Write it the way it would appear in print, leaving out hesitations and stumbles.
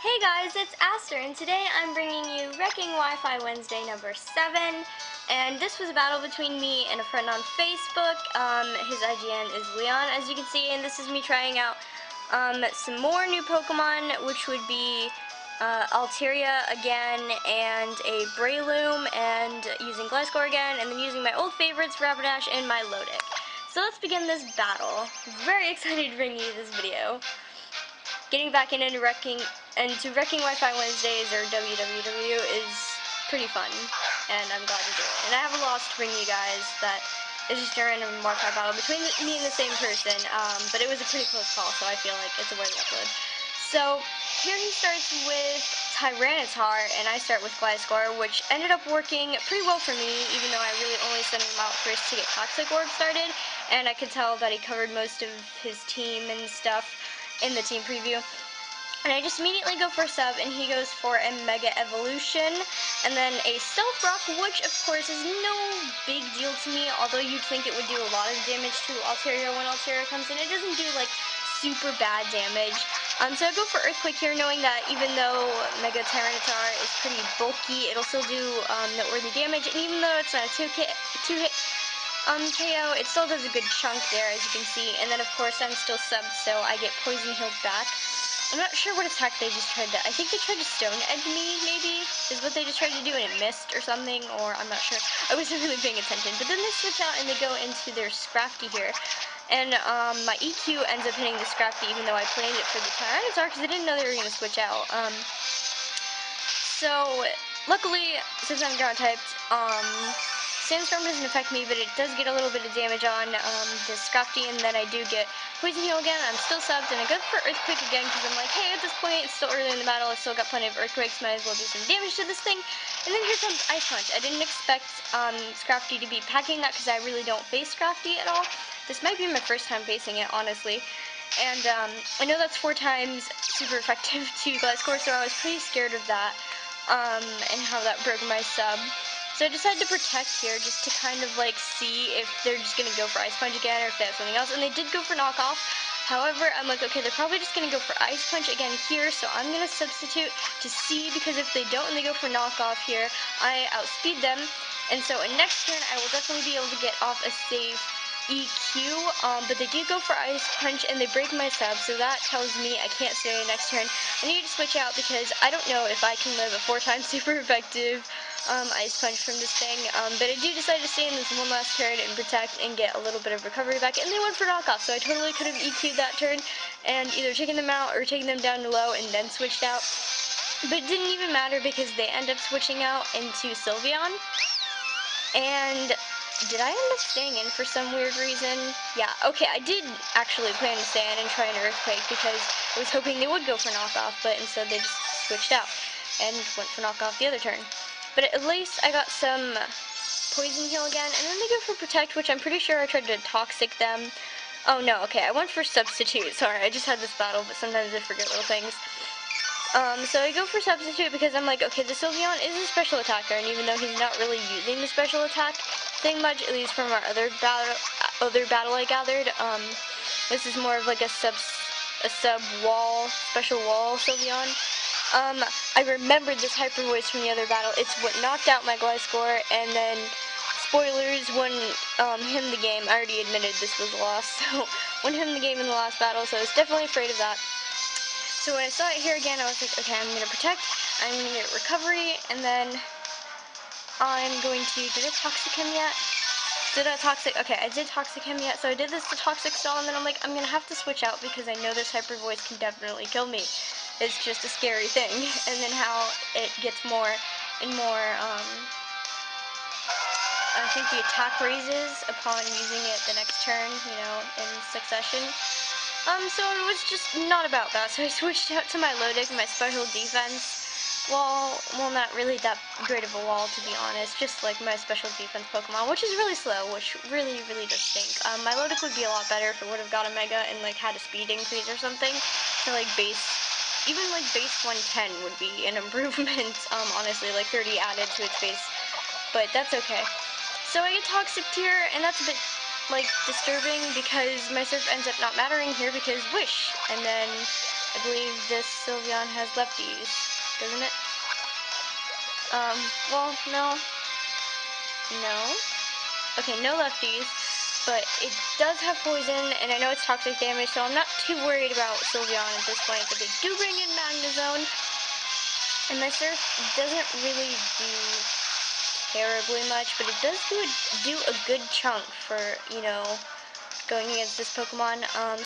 Hey guys, it's Aster, and today I'm bringing you Wrecking Wi-Fi Wednesday number 7, and this was a battle between me and a friend on Facebook. His IGN is Leon, as you can see, and this is me trying out some more new Pokemon, which would be Altaria again, and a Breloom, and using Gliscor again, and then using my old favorites, Rapidash and my Milotic. So let's begin this battle. Very excited to bring you this video. Getting back into Wrecking Wi-Fi Wednesdays, or WWW, is pretty fun, and I'm glad to do it. And I have a loss to bring you guys that is just a random Wi-Fi battle between me and the same person, but it was a pretty close call, so I feel like it's a worthy upload. So, here he starts with Tyranitar, and I start with Gliscor, which ended up working pretty well for me, even though I really only sent him out first to get Toxic Orb started, and I could tell that he covered most of his team and stuff in the team preview. And I just immediately go for a sub, and he goes for a Mega Evolution, and then a Stealth Rock, which of course is no big deal to me, although you'd think it would do a lot of damage to Altaria when Altaria comes in. It doesn't do like super bad damage. So I go for Earthquake here, knowing that even though Mega Tyranitar is pretty bulky, it'll still do noteworthy damage, and even though it's not a two-hit KO, it still does a good chunk there, as you can see. And then of course I'm still subbed, so I get Poison Healed back. I'm not sure what attack they just tried to, I think they tried to Stone Edge me, maybe, is what they just tried to do, and it missed or something, or I'm not sure. I wasn't really paying attention. But then they switch out and they go into their Scrafty here. And my EQ ends up hitting the Scrafty, even though I planned it for the Tyranitar, because I didn't know they were going to switch out. So, luckily, since I'm ground typed, Sandstorm doesn't affect me, but it does get a little bit of damage on the Scrafty, and then I do get Poison Heal again. I'm still subbed, and I go for Earthquake again, because I'm like, hey, at this point, it's still early in the battle, I still got plenty of Earthquakes, might as well do some damage to this thing. And then here comes Ice Punch. I didn't expect Scrafty to be packing that, because I really don't face Scrafty at all. This might be my first time facing it, honestly. And I know that's 4 times super effective to Gliscor, so I was pretty scared of that, and how that broke my sub. So I decided to protect here, just to kind of like see if they're just going to go for Ice Punch again, or if they have something else, and they did go for Knockoff. However, I'm like, okay, they're probably just going to go for Ice Punch again here, so I'm going to substitute to see, because if they don't and they go for Knockoff here, I outspeed them, and so in next turn, I will definitely be able to get off a safe EQ, but they do go for Ice Punch, and they break my sub, so that tells me I can't stay next turn. I need to switch out, because I don't know if I can live a 4 times super effective Ice Punch from this thing, but I do decide to stay in this one last turn and protect and get a little bit of recovery back, and they went for Knockoff, so I totally could have EQ'd that turn and either taken them out or taken them down low and then switched out, but it didn't even matter, because they end up switching out into Sylveon. And did I end up staying in for some weird reason? Yeah, okay, I did actually plan to stay in and try an Earthquake, because I was hoping they would go for Knockoff, but instead they just switched out and went for Knockoff the other turn. But at least I got some Poison Heal again, and then they go for Protect, which I'm pretty sure I tried to Toxic them. Oh no, okay, I went for Substitute. Sorry, I just had this battle, but sometimes I forget little things. So I go for Substitute, because I'm like, okay, the Sylveon is a special attacker, and even though he's not really using the special attack thing much, at least from our other battle I gathered, this is more of like a sub wall, special wall Sylveon. I remembered this Hyper Voice from the other battle. It's what knocked out my Gliscor, and then, spoilers, when him the game, I already admitted this was a loss, so when him the game in the last battle, so I was definitely afraid of that. So when I saw it here again, I was like, okay, I'm going to protect, I'm going to get recovery, and then I'm going to, did I Toxic him yet? Did I Toxic? Okay, I did Toxic him yet, so I did this to Toxic stall, and then I'm like, I'm going to have to switch out, because I know this Hyper Voice can definitely kill me. It's just a scary thing. And then how it gets more and more, I think the attack raises upon using it the next turn, you know, in succession. So it was just not about that, so I switched out to my Milotic, my special defense wall. Well, not really that great of a wall, to be honest, just like my special defense Pokemon, which is really slow, which really, really does stink. My Milotic would be a lot better if it would have got a Mega and, like, had a speed increase or something, so, like, even, like, base 110 would be an improvement, honestly, like, 30 added to its base, but that's okay. So I get Toxic here, and that's a bit, like, disturbing, because my Surf ends up not mattering here, because Wish, and then I believe this Sylveon has lefties, doesn't it? Well, no. No. Okay, no lefties, but it does have poison, and I know it's toxic damage, so I'm not too worried about Sylveon at this point, but they do bring in Magnezone, and my Surf doesn't really do terribly much, but it does do a good chunk for, you know, going against this Pokemon.